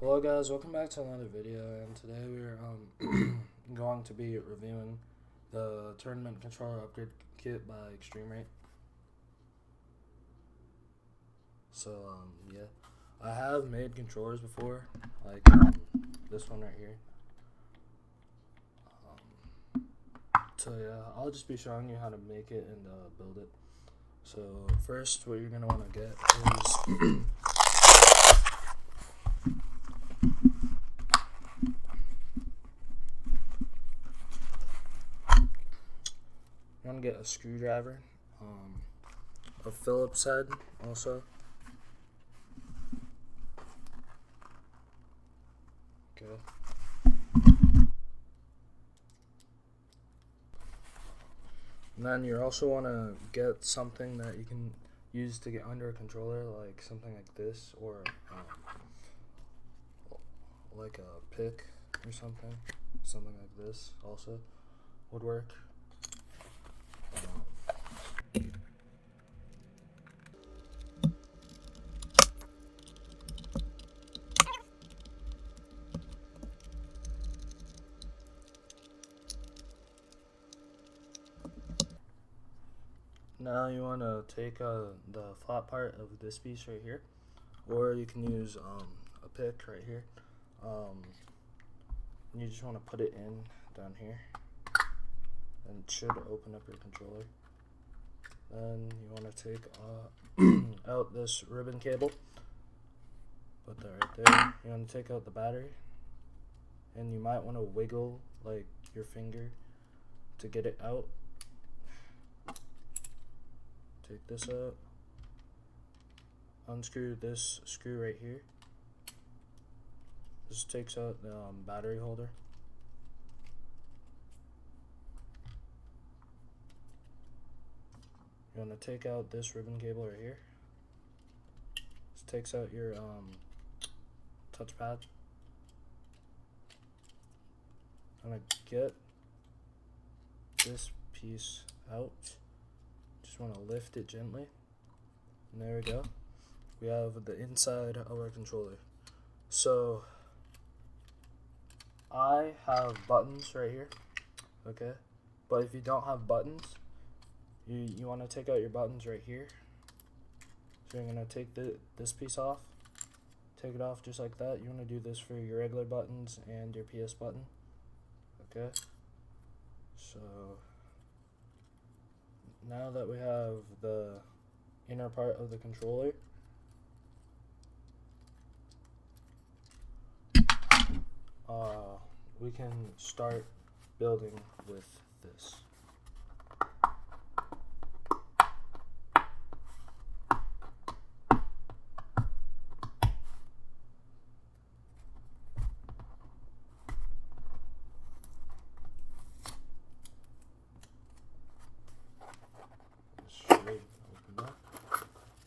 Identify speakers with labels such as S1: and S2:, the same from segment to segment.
S1: Hello guys, welcome back to another video, and today we're going to be reviewing the Tournament Controller Upgrade Kit by eXtreme Rate. So yeah, I have made controllers before, like this one right here. So yeah, I'll just be showing you how to make it and build it. So first, what you're gonna want to get is you want to get a screwdriver, a Phillips head also. Okay. And then you also want to get something that you can use to get under a controller, like something like this, or like a pick or something like this also would work. Now you want to take the flat part of this piece right here, or you can use a pick right here. And you just want to put it in down here, and it should open up your controller. Then you want to take out this ribbon cable, put that right there. You want to take out the battery, and you might want to wiggle like your finger to get it out. Take this out, unscrew this screw right here. This takes out the battery holder. You want to take out this ribbon cable right here. This takes out your touchpad. I'm going to get this piece out. Just want to lift it gently, and there we go. We have the inside of our controller. So I have buttons right here, okay, but if you don't have buttons, you want to take out your buttons right here. So you're going to take this piece off, take it off just like that. You want to do this for your regular buttons and your PS button, okay. So now that we have the inner part of the controller, we can start building with this.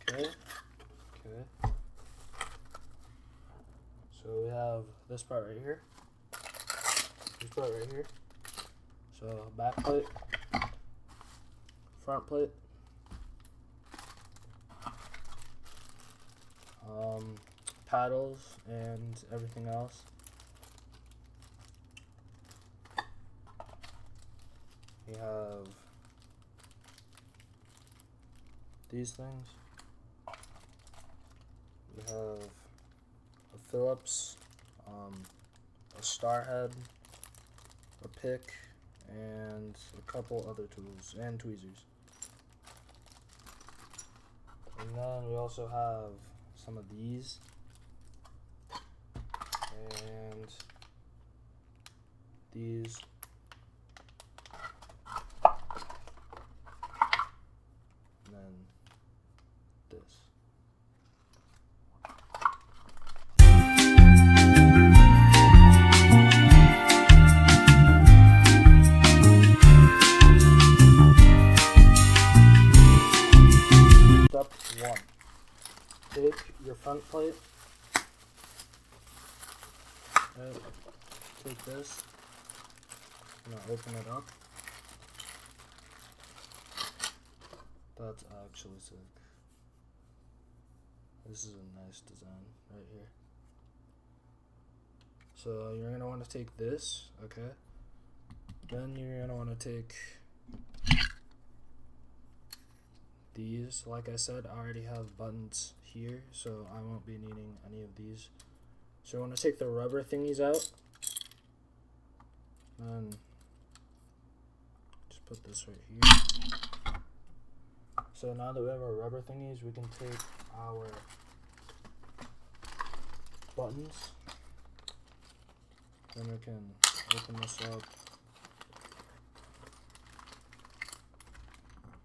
S1: Okay. So we have this part right here. This part right here. So back plate, front plate, paddles, and everything else. We have these things. We have a Phillips, a star head, a pick, and a couple other tools and tweezers. And then we also have some of these and these. And then this. Step 1. Take your front plate, take this, I'm going to open it up. That's actually sick. This is a nice design right here. So you're gonna want to take this, okay? Then you're gonna want to take these. Like I said, I already have buttons here, so I won't be needing any of these. So you want to take the rubber thingies out, and just put this right here. So now that we have our rubber thingies, we can take our buttons, then we can open this up,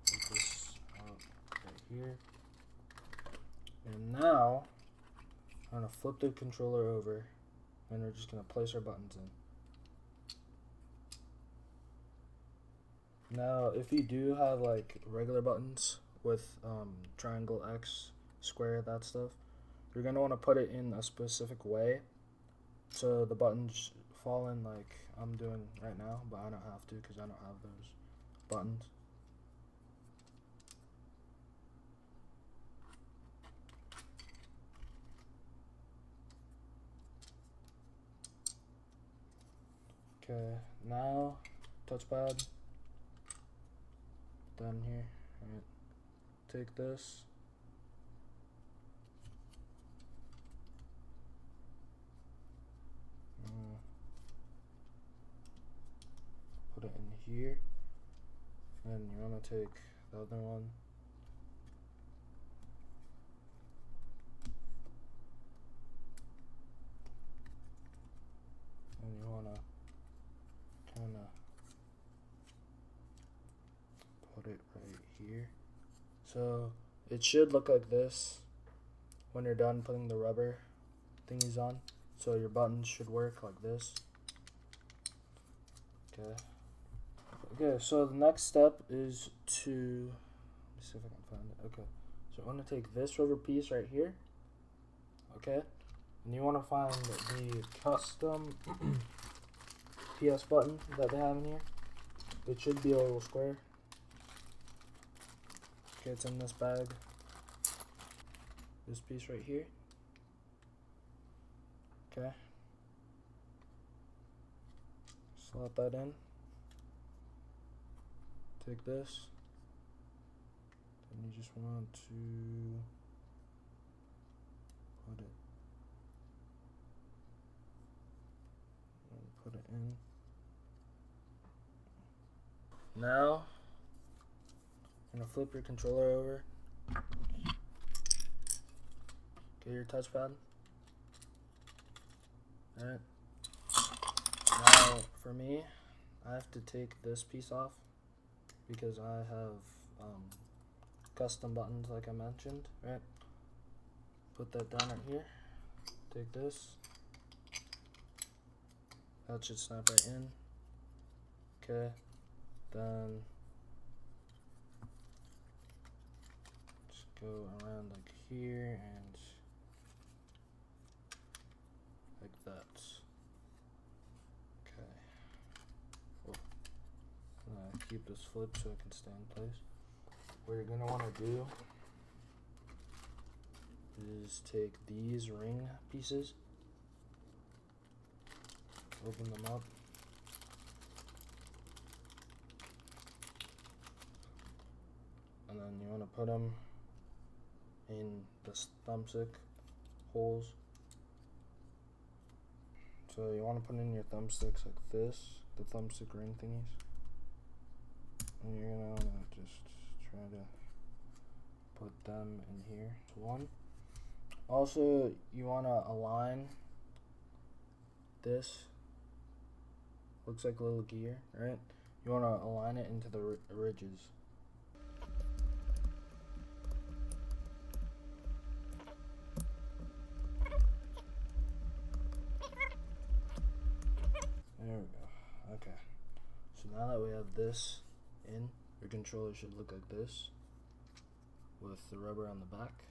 S1: put this up right here, and now I'm going to flip the controller over, and we're just going to place our buttons in. Now if you do have like regular buttons with triangle, X, square, that stuff, you're going to want to put it in a specific way so the buttons fall in like I'm doing right now, but I don't have to because I don't have those buttons. Okay, now touchpad down here. Alright, take this. Put it in here, and you want to take the other one. And you want to kind of put it right here. So it should look like this when you're done putting the rubber thingies on. So your buttons should work like this. Okay, so the next step is to, let me see if I can find it. Okay, so I want to take this rubber piece right here. Okay, and you want to find the custom PS button that they have in here. It should be a little square. Okay, it's in this bag. This piece right here. Okay. Slot that in. Take this. And you just want to put it in. Now, I'm gonna flip your controller over. Get your touchpad. Alright. Now, for me, I have to take this piece off because I have custom buttons like I mentioned, right? Put that down right here. Take this. That should snap right in. Okay. Then just go around like here and like that. Okay. Oh. Keep this flipped so it can stay in place. What you're gonna want to do is take these ring pieces, open them up, and then you want to put them in the thumbstick holes. So you want to put in your thumbsticks like this, the thumbstick ring thingies, and you're gonna want to just try to put them in here. One. Also, you want to align this. Looks like a little gear, right? You want to align it into the ridges. There we go. Okay. So now that we have this in, your controller should look like this with the rubber on the back.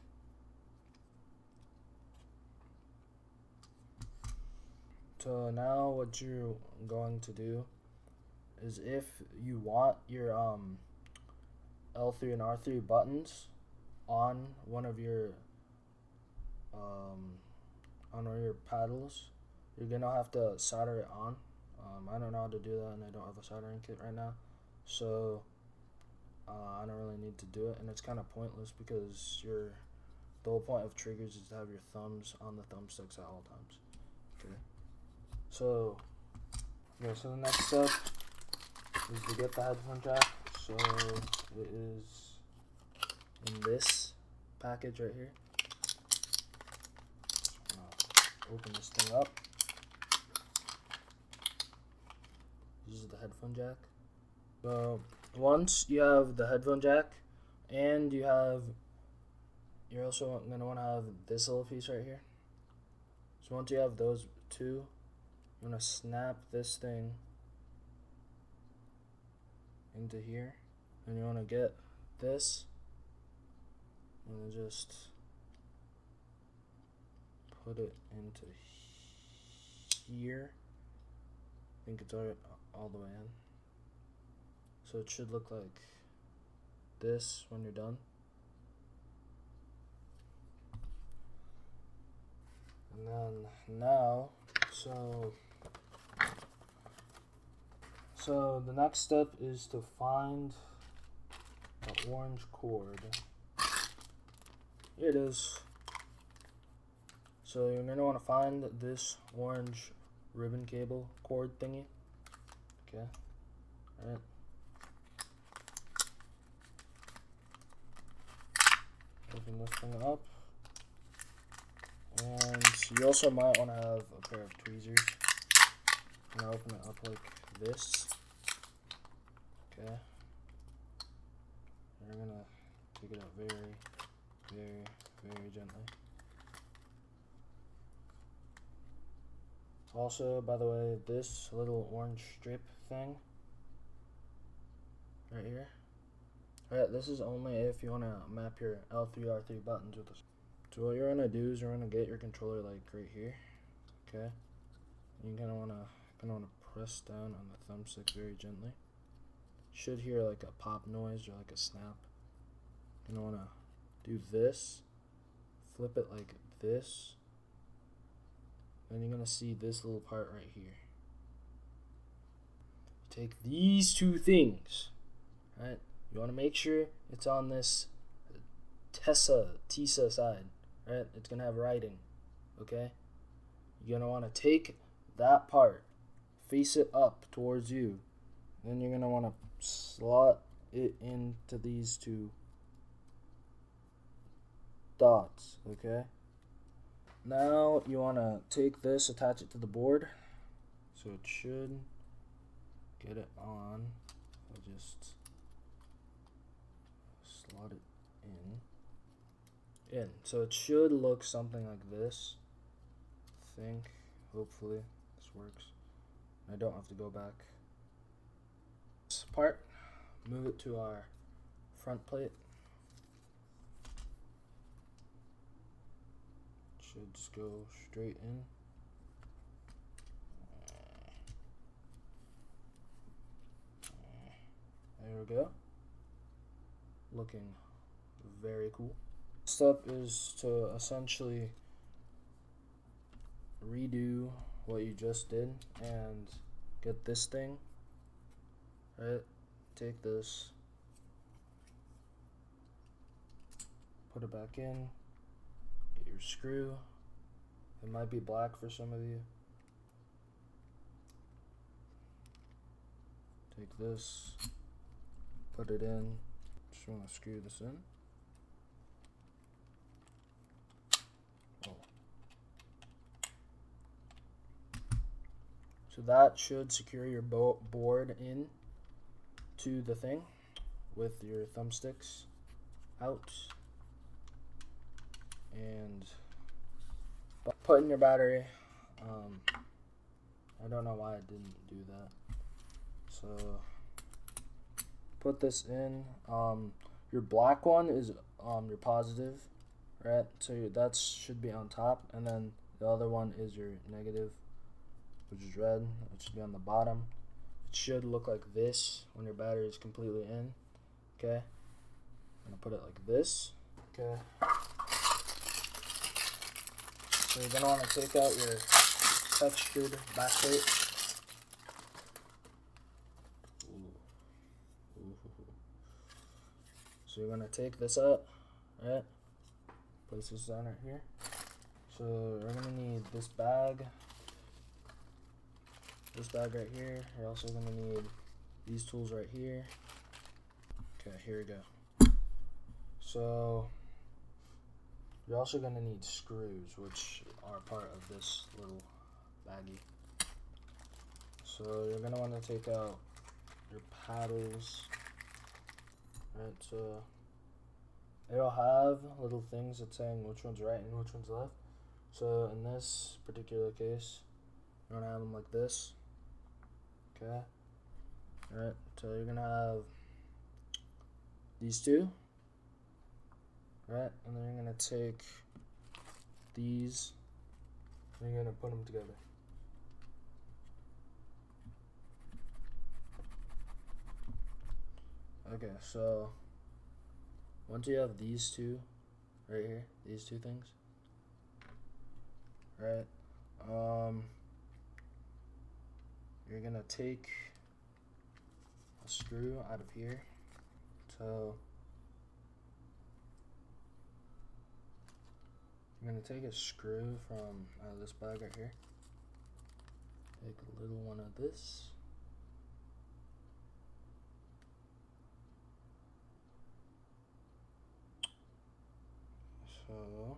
S1: So now what you're going to do is, if you want your L3 and R3 buttons on one of your paddles, you're gonna have to solder it on. I don't know how to do that, and I don't have a soldering kit right now, so I don't really need to do it, and it's kind of pointless because the whole point of triggers is to have your thumbs on the thumbsticks at all times. Okay. So the next step is to get the headphone jack. So it is in this package right here. Open this thing up. This is the headphone jack. So once you have the headphone jack, and you're also going to want to have this little piece right here. So once you have those two, you're going to snap this thing into here, and you want to get this and just put it into here. I think it's all the way in. So it should look like this when you're done. And then now, so the next step is to find the orange cord. Here it is. So you're going to want to find this orange ribbon cable cord thingy. Okay. Alright. Open this thing up. And you also might want to have a pair of tweezers. I'm going to open it up like this. Okay. And we're going to take it out very, very, very gently. Also, by the way, this little orange strip thing right here. Alright, this is only if you want to map your L3, R3 buttons with this. So what you're going to do is you're going to get your controller like right here. Okay. And you're going to want to press down on the thumbstick very gently. You should hear like a pop noise or like a snap. You're going to want to do this. Flip it like this. And you're going to see this little part right here. Take these two things, right? You want to make sure it's on this TESA side, right? It's going to have writing, okay? You're going to want to take that part, face it up towards you. Then you're going to want to slot it into these two dots, okay? Now you want to take this, attach it to the board, so it should get it on. I'll just slot it in. So it should look something like this. I think, hopefully this works. I don't have to go back. This part, move it to our front plate. Should just go straight in. There we go. Looking very cool. Step is to essentially redo what you just did and get this thing, right? Take this, put it back in, get your screw. It might be black for some of you. Take this, put it in. Just want to screw this in. So that should secure your board in to the thing with your thumbsticks out. And put in your battery. I don't know why I didn't do that. So put this in. Your black one is your positive, right? So that should be on top, and then the other one is your negative, which is red. It should be on the bottom. It should look like this when your battery is completely in. Okay, I'm gonna put it like this. Okay. So you're gonna want to take out your textured backplate. So you're gonna take this out, right? Place this down right here. So we're gonna need this bag right here. You're also gonna need these tools right here. Okay, here we go. So you're also gonna need screws, which are part of this little baggie. So you're gonna want to take out your paddles. Right, so it'll have little things that's saying which one's right and which one's left. So in this particular case, you're gonna have them like this. Okay. Alright, so you're gonna have these two. Right, and then you're gonna take these and you're gonna put them together. Okay, so once you have these two right here, these two things, right, you're gonna take a screw out of here. So you're gonna take a screw from out of this bag right here. Take a little one of this. So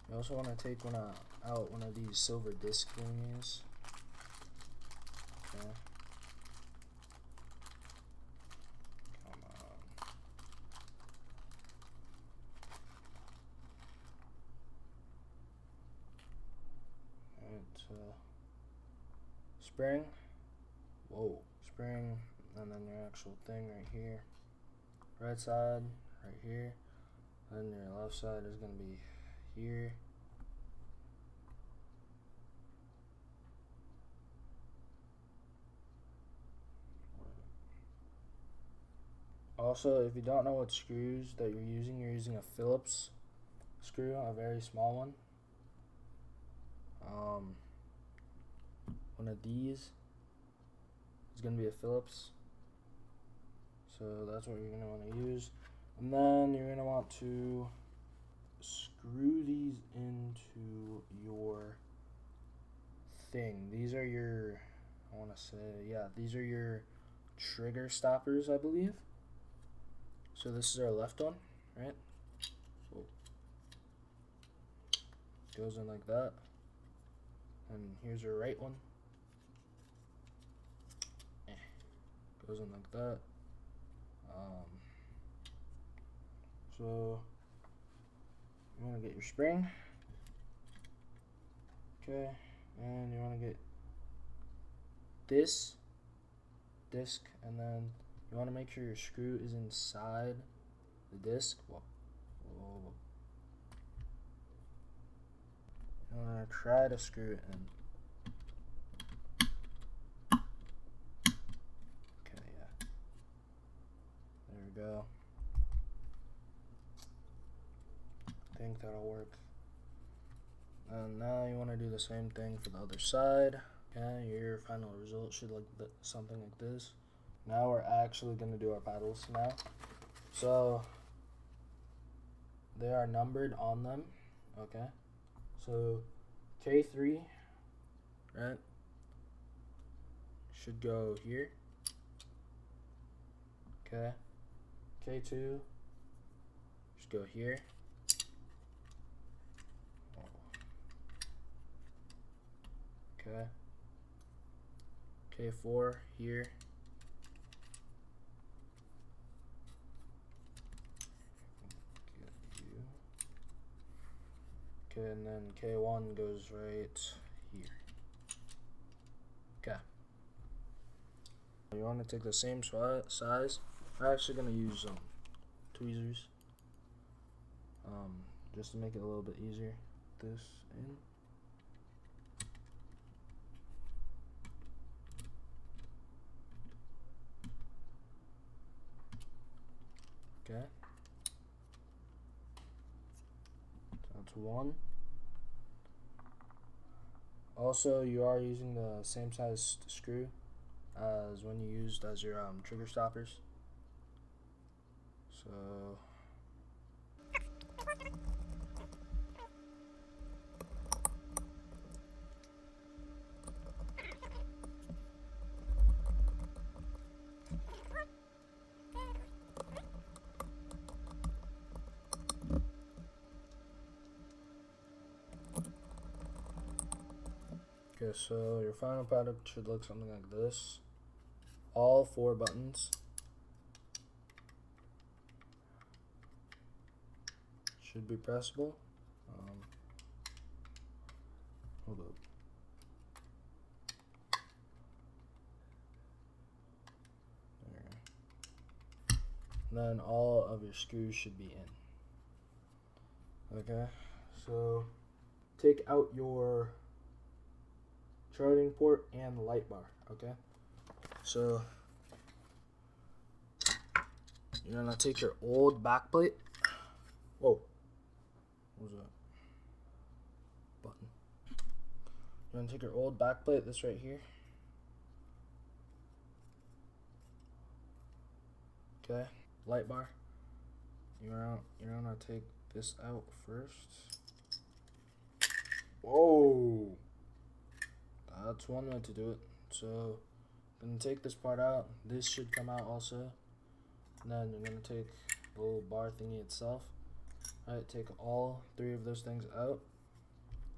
S1: you also want to take out one of these silver disc thingies. Okay. Come on. Alright, spring. Whoa, spring, and then your actual thing right here. Right side, right here. Then your left side is going to be here. Also, if you don't know what screws that you're using a Phillips screw, a very small one. One of these is going to be a Phillips. So that's what you're going to want to use. And then you're going to want to screw these into your thing. These are your, these are your trigger stoppers, I believe. So this is our left one, right? Whoa. Goes in like that. And here's your right one. Goes in like that. So you want to get your spring, okay, and you want to get this disc, and then you want to make sure your screw is inside the disc. Whoa. You want to try to screw it in. Okay, yeah. There we go. I think that'll work. And now you want to do the same thing for the other side. Okay, your final result should look something like this. Now we're actually going to do our paddles now. So they are numbered on them. Okay, so K3, right, should go here. Okay, K2 should go here. Okay, K4 here. Okay, and then K1 goes right here. Okay. You want to take the same size. I'm actually going to use tweezers just to make it a little bit easier. This in. Okay. So that's one. Also, you are using the same size screw as when you used as your trigger stoppers. So okay, so your final product should look something like this. All 4 buttons should be pressable. Hold up. There. And then all of your screws should be in. Okay, so take out your charging port and the light bar. Okay, so you're gonna take your old backplate. Whoa, what was that? Button. You're gonna take your old backplate, this right here. Okay, light bar. You're gonna take this out first. Whoa, that's one way to do it. So I'm gonna take this part out. This should come out also. And then you're gonna take the little bar thingy itself. Alright, take all 3 of those things out.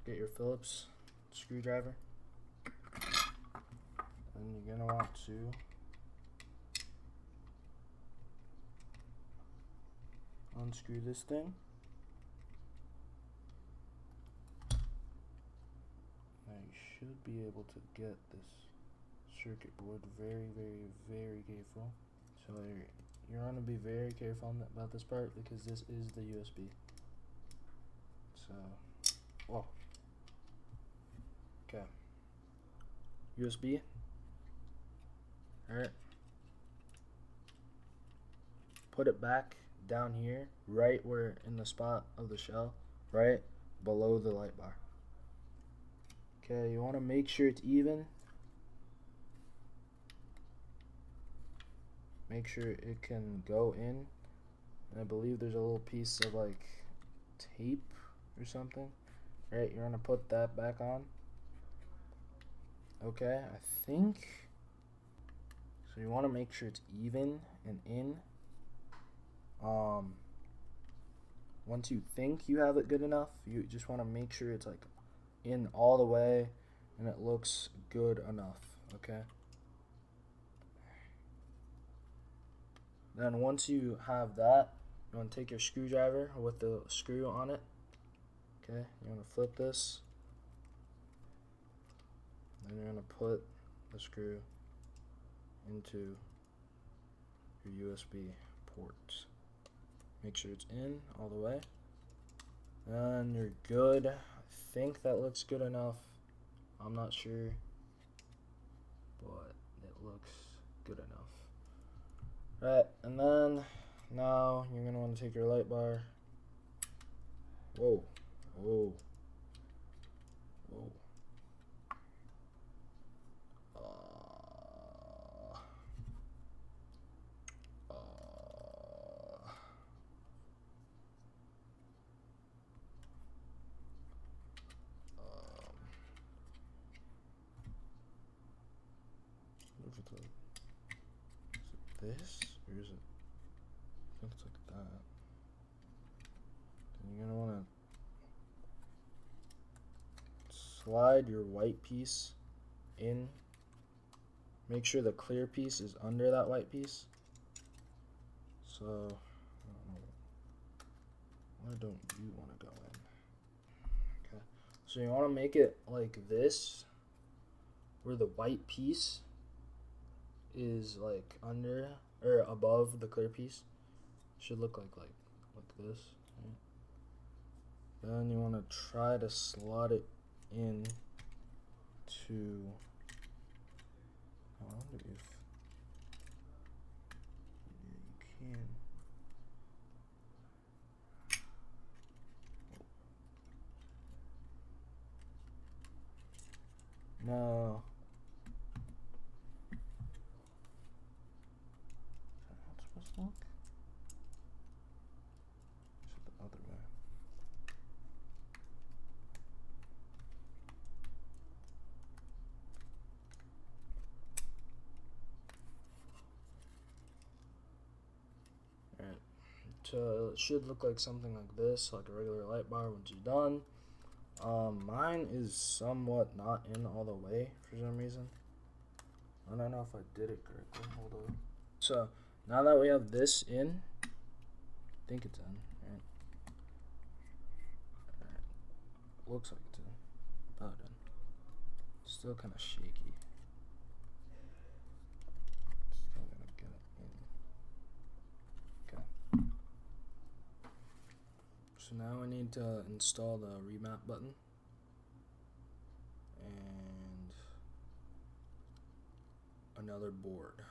S1: Get your Phillips screwdriver. And you're gonna want to unscrew this thing. Now you should be able to get this circuit board very, very, very careful. So you're going to be very careful about this part because this is the USB. So, whoa. Okay. USB. Alright. Put it back down here, right where in the spot of the shell, right below the light bar. Okay, you want to make sure it's even. Make sure it can go in. And I believe there's a little piece of like tape or something. Right, you're gonna put that back on. Okay, I think so. You want to make sure it's even and in. Once you think you have it good enough, you just want to make sure it's like in all the way and it looks good enough. Okay. Then once you have that, you want to take your screwdriver with the screw on it. Okay, you want to flip this. Then you're going to put the screw into your USB ports. Make sure it's in all the way. And you're good. I think that looks good enough. I'm not sure, but it looks good enough. Right, and then now you're gonna want to take your light bar. Whoa, whoa, whoa. Is it this or is it? I think it's like that. Then you're gonna want to slide your white piece in. Make sure the clear piece is under that white piece. So, I don't know. Why don't you want to go in? Okay. So you want to make it like this, where the white piece is like under or above the clear piece. Should look like this. Right? Then you want to try to slot it in to. I wonder if you can. No. Is that how it's supposed to look? Is it the other way? Alright. So it should look like something like this, like a regular light bar once you're done. Mine is somewhat not in all the way for some reason. I don't know if I did it correctly. Hold on. So now that we have this in, I think it's in. Right? Alright. Looks like it's in. About in. Still kind of shaky. Still gonna get it in. Okay. So now I need to install the remap button and another board.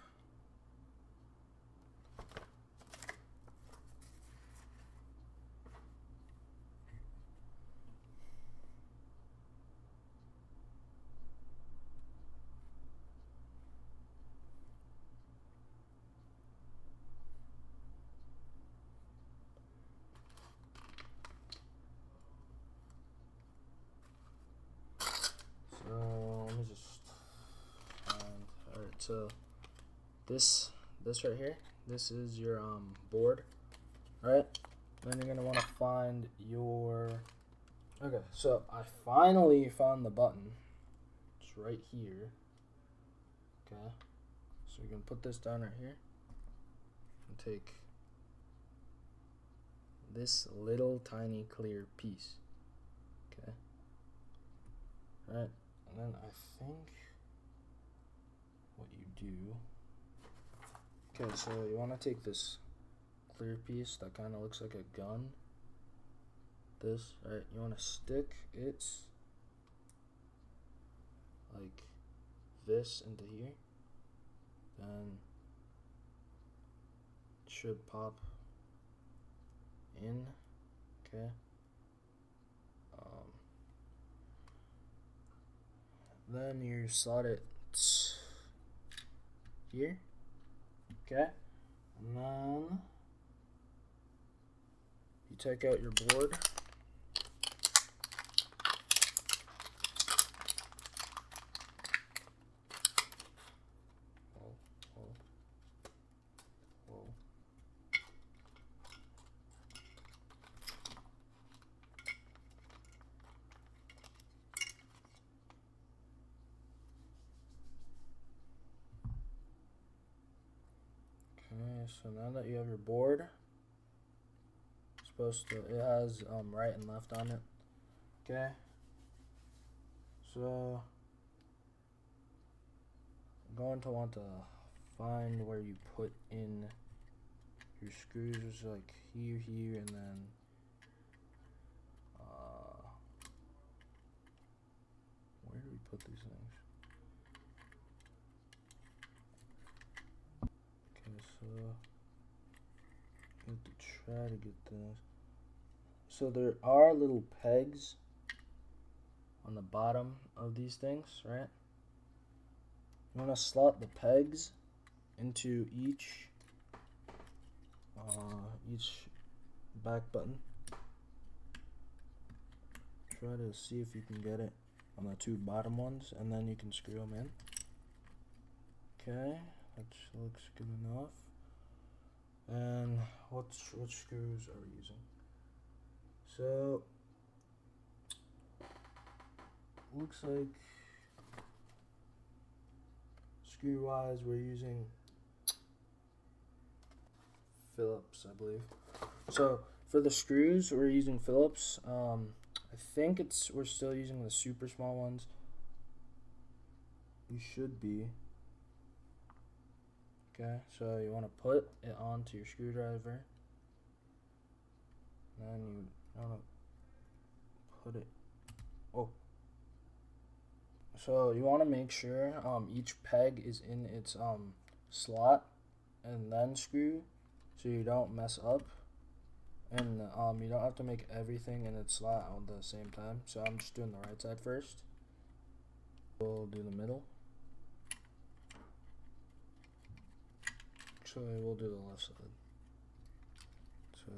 S1: So let me just find. Alright, so this right here, this is your board. Alright, then you're gonna want to find your. Okay, so I finally found the button. It's right here. Okay, so you're gonna put this down right here and take this little tiny clear piece. Okay. Right, and then I think what you do. Okay, so you want to take this clear piece that kind of looks like a gun. This, right? You want to stick it like this into here. Then it should pop in. Okay. Then you slot it here. Okay. And then you take out your board. Okay, so now that you have your board, it has right and left on it. Okay, so I'm going to want to find where you put in your screws, which is like here, and then where do we put these things? Okay, so I have to try to get this. So there are little pegs on the bottom of these things, right? You want to slot the pegs into each back button. Try to see if you can get it on the two bottom ones, and then you can screw them in. Okay, that looks good enough. And which screws are we using? So looks like screw wise we're using Phillips, I believe. So for the screws we're using Phillips. I think we're still using the super small ones. You should be. Okay, so you want to put it onto your screwdriver. Then you want to put it. Oh. So you want to make sure each peg is in its slot, and then screw, so you don't mess up. And you don't have to make everything in its slot at the same time. So I'm just doing the right side first. We'll do the middle. Actually, we'll do the left side. So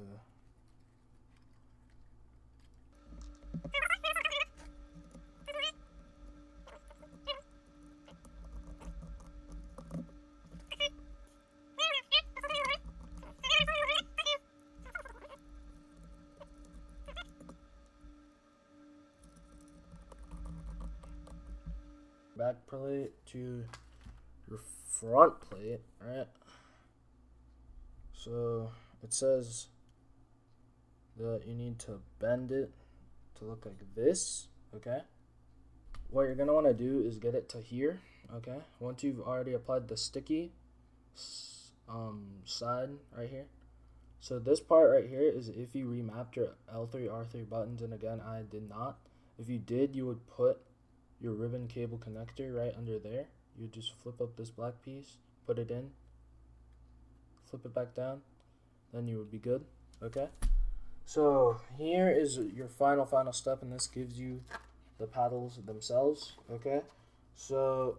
S1: back plate to your front plate, right? So it says that you need to bend it to look like this, okay? What you're gonna want to do is get it to here, okay? Once you've already applied the sticky side right here. So this part right here is if you remapped your L3, R3 buttons, and again, I did not. If you did, you would put your ribbon cable connector right under there. You just flip up this black piece, put it in, flip it back down, then you would be good, okay? So here is your final step, and this gives you the paddles themselves, okay? So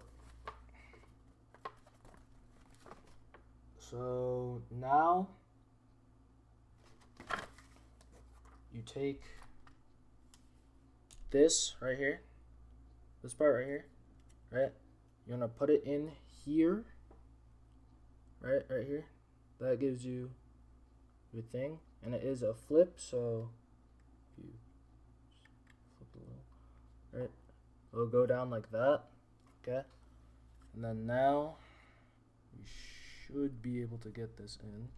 S1: now you take this right here, this part right here, right? You're gonna put it in here, right here. That gives you your thing, and it is a flip, so you flip a little, right? It'll go down like that, okay? And then now you should be able to get this in.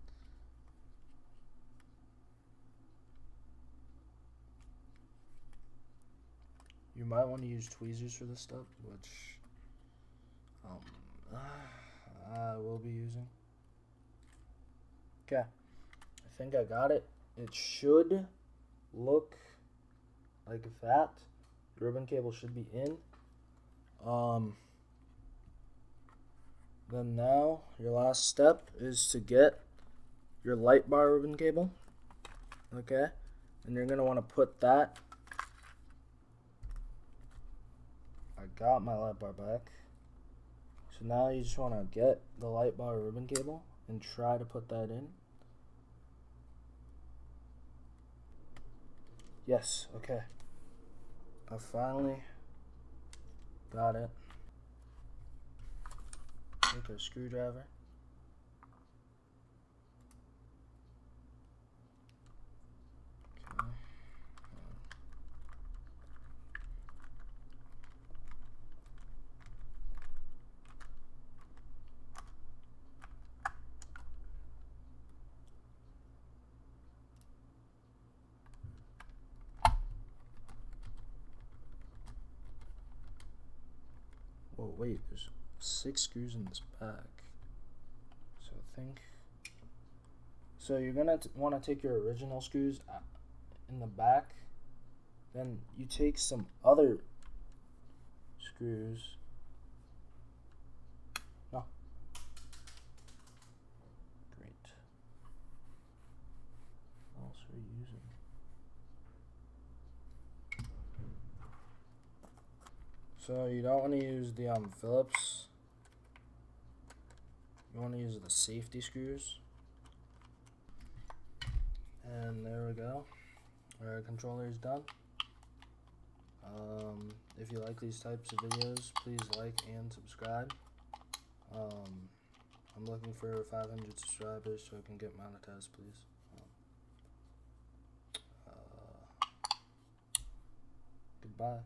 S1: You might want to use tweezers for this step, which I will be using. Okay, I think I got it. It should look like that. The ribbon cable should be in. Then now your last step is to get your light bar ribbon cable, okay? And you're gonna want to put that. I got my light bar back. So now you just want to get the light bar ribbon cable and try to put that in. Yes, okay. I finally got it. Take a screwdriver. Okay. Oh wait, there's 6 screws in this back. So I think. So you're gonna want to take your original screws in the back. Then you take some other screws. No. Great. What else are you using? So you don't want to use the Phillips. You want to use the safety screws. And there we go. Our controller is done. If you like these types of videos, please like and subscribe. I'm looking for 500 subscribers so I can get monetized, please. Goodbye.